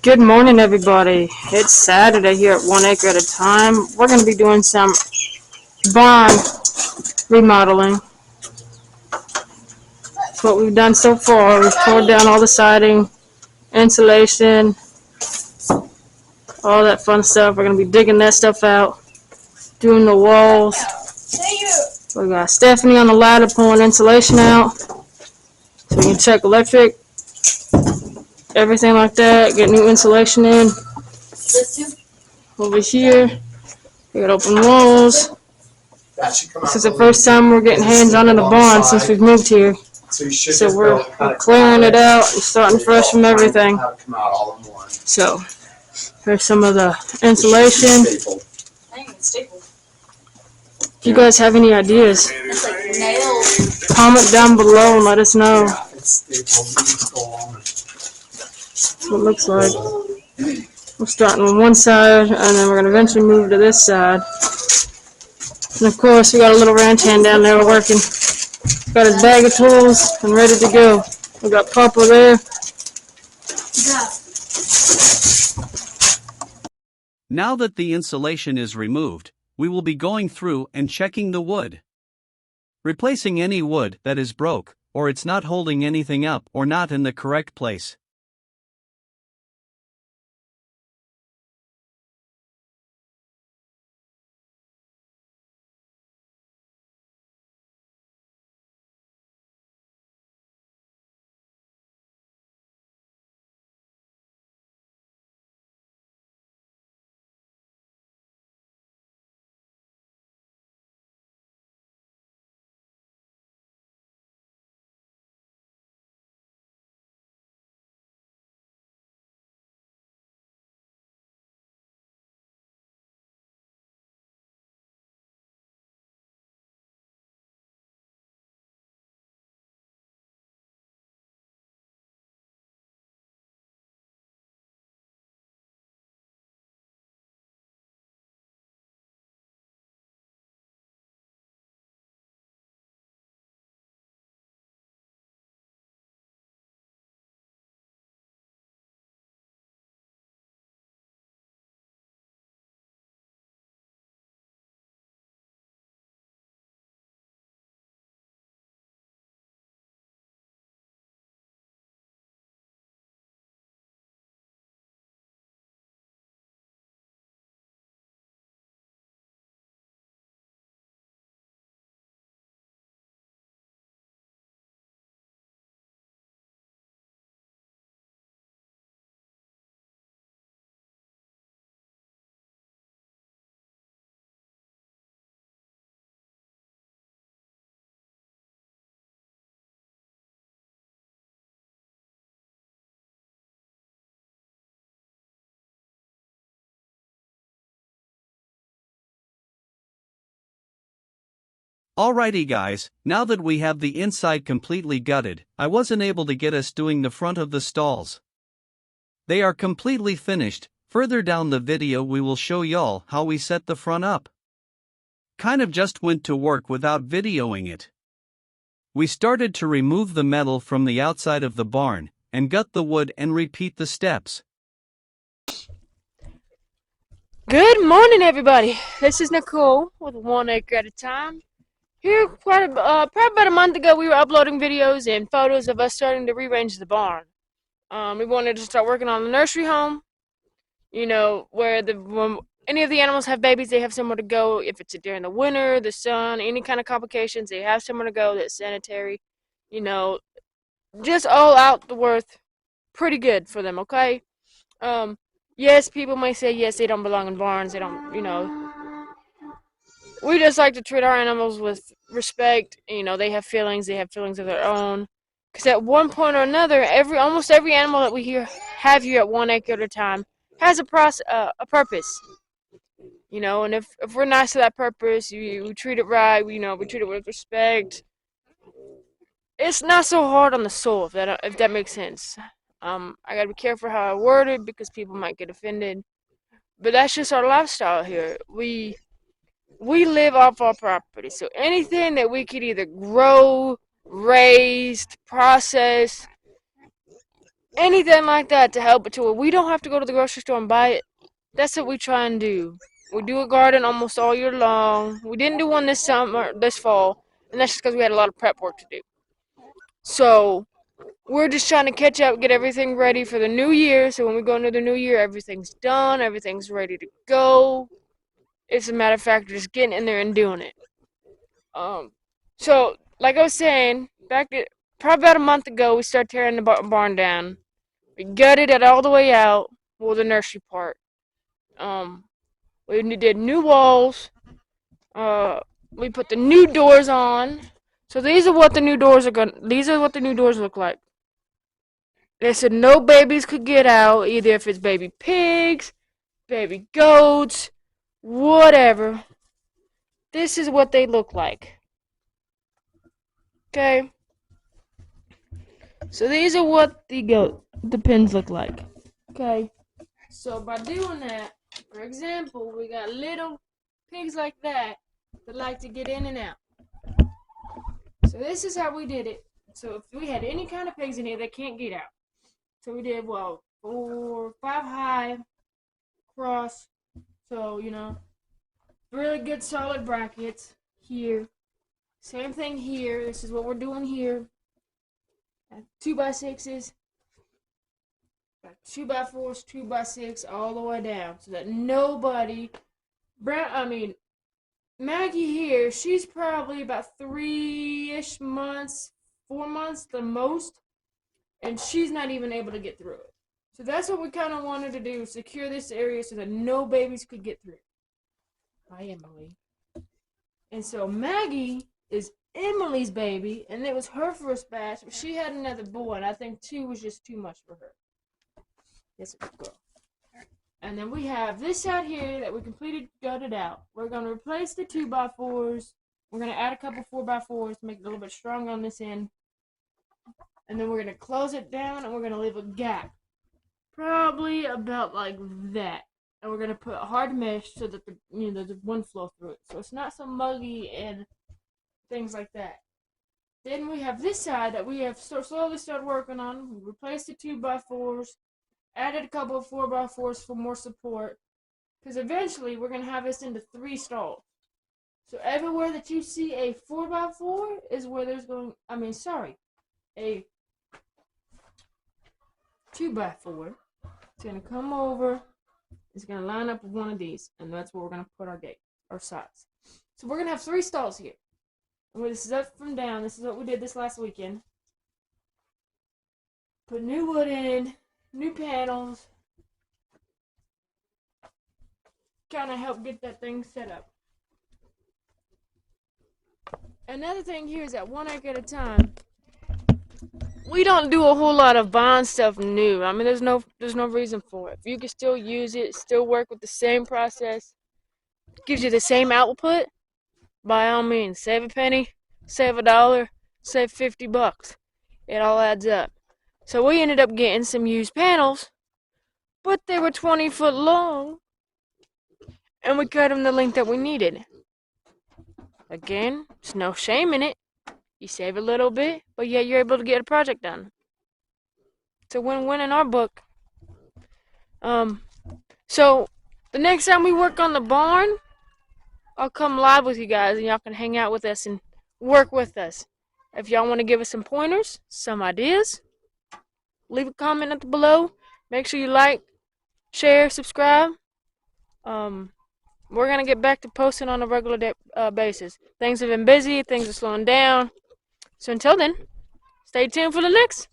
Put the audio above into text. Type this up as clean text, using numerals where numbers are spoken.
Good morning, everybody. It's Saturday here at 1 Acre at a Time. We're going to be doing some barn remodeling. That's what we've done so far. We've tore down all the siding, insulation, all that fun stuff. We're going to be digging that stuff out, doing the walls. We got Stephanie on the ladder pulling insulation out so we can check electric, everything like that, get new insulation in. Over here, we got open walls. This is the first time we're getting hands-on in the barn since we've moved here. So we're clearing it out and starting fresh from everything. So here's some of the insulation. If you guys have any ideas, comment down below and let us know. That's what it looks like. We're starting on one side, and then we're going to eventually move to this side. And of course, we got a little ranch hand down there working. Got his bag of tools and ready to go. We got Papa there. Now that the insulation is removed, we will be going through and checking the wood. Replacing any wood that is broke, or it's not holding anything up or not in the correct place. Alrighty guys, now that we have the inside completely gutted, I wasn't able to get us doing the front of the stalls. They are completely finished. Further down the video we will show y'all how we set the front up. Kind of just went to work without videoing it. We started to remove the metal from the outside of the barn, and gut the wood and repeat the steps. Good morning, everybody. This is Nicole with 1 Acre at a Time. Here, probably about a month ago, we were uploading videos and photos of us starting to rearrange the barn. We wanted to start working on the nursery home, where when any of the animals have babies, they have somewhere to go. If it's during the winter, the sun, any kind of complications, they have somewhere to go that's sanitary, just all out the worth pretty good for them, okay? Yes, people may say, yes, they don't belong in barns, they don't, we just like to treat our animals with respect. They have feelings of their own. Because at one point or another, almost every animal that we have here at 1 Acre at a Time has a purpose. And if we're nice to that purpose, we treat it right, we treat it with respect. It's not so hard on the soul, if that makes sense. I gotta be careful how I word it because people might get offended. But that's just our lifestyle here. We live off our property, so anything that we could either grow, raise, process, anything like that to help it to where we don't have to go to the grocery store and buy it. That's what we try and do. We do a garden almost all year long. We didn't do one this fall, and that's just because we had a lot of prep work to do. So we're just trying to catch up, get everything ready for the new year. So when we go into the new year, everything's done, everything's ready to go. It's a matter of fact, just getting in there and doing it. Um, so like I was saying, probably about a month ago, we started tearing the barn down. We gutted it all the way out, well, the nursery part. Um, we did new walls. Uh, we put the new doors on. So these are what the new doors are going. These are what the new doors look like. They said no babies could get out, either if it's baby pigs, baby goats, whatever. This is what they look like. Okay. So these are what the pins look like. Okay. So by doing that, for example, we got little pigs like that like to get in and out. So this is how we did it. So if we had any kind of pigs in here, they can't get out. So we did 5 high cross. So really good solid brackets here. Same thing here. This is what we're doing here. 2x6s, 2x4s, 2x6, all the way down, so that nobody. Maggie here, she's probably about 3-ish months, 4 months the most, and she's not even able to get through it. So that's what we kind of wanted to do, secure this area so that no babies could get through. Hi, Emily. And so Maggie is Emily's baby, and it was her first batch, but she had another boy, and I think 2 was just too much for her. Yes, girl. And then we have this out here that we completed, gutted out. We're going to replace the 2x4s. We're going to add a couple 4x4s to make it a little bit stronger on this end. And then we're going to close it down, and we're going to leave a gap. Probably about like that. And we're going to put hard mesh so that the wind flow through it. So it's not so muggy and things like that. Then we have this side that we have slowly started working on. We replaced the 2x4s. Added a couple of 4x4s for more support. Because eventually we're going to have this into 3 stalls. So everywhere that you see a 4x4 is where there's a 2x4. It's going to come over. It's going to line up with one of these. And that's where we're going to put our sides. So we're going to have 3 stalls here. And this is up from down. This is what we did this last weekend. Put new wood in. New panels, kind of help get that thing set up. Another thing here is that 1 acre at a time, we don't do a whole lot of buying stuff new. I mean, there's no reason for it. If you can still use it, still work with the same process, gives you the same output, by all means, save a penny, save $1, save $50. It all adds up. So we ended up getting some used panels, but they were 20 foot long, and we cut them the length that we needed. Again, there's no shame in it. You save a little bit, but yet you're able to get a project done. It's a win-win in our book. So the next time we work on the barn, I'll come live with you guys, and y'all can hang out with us and work with us. If y'all want to give us some pointers, some ideas, leave a comment below. Make sure you like, share, subscribe. We're going to get back to posting on a regular basis. Things have been busy. Things are slowing down. So until then, stay tuned for the next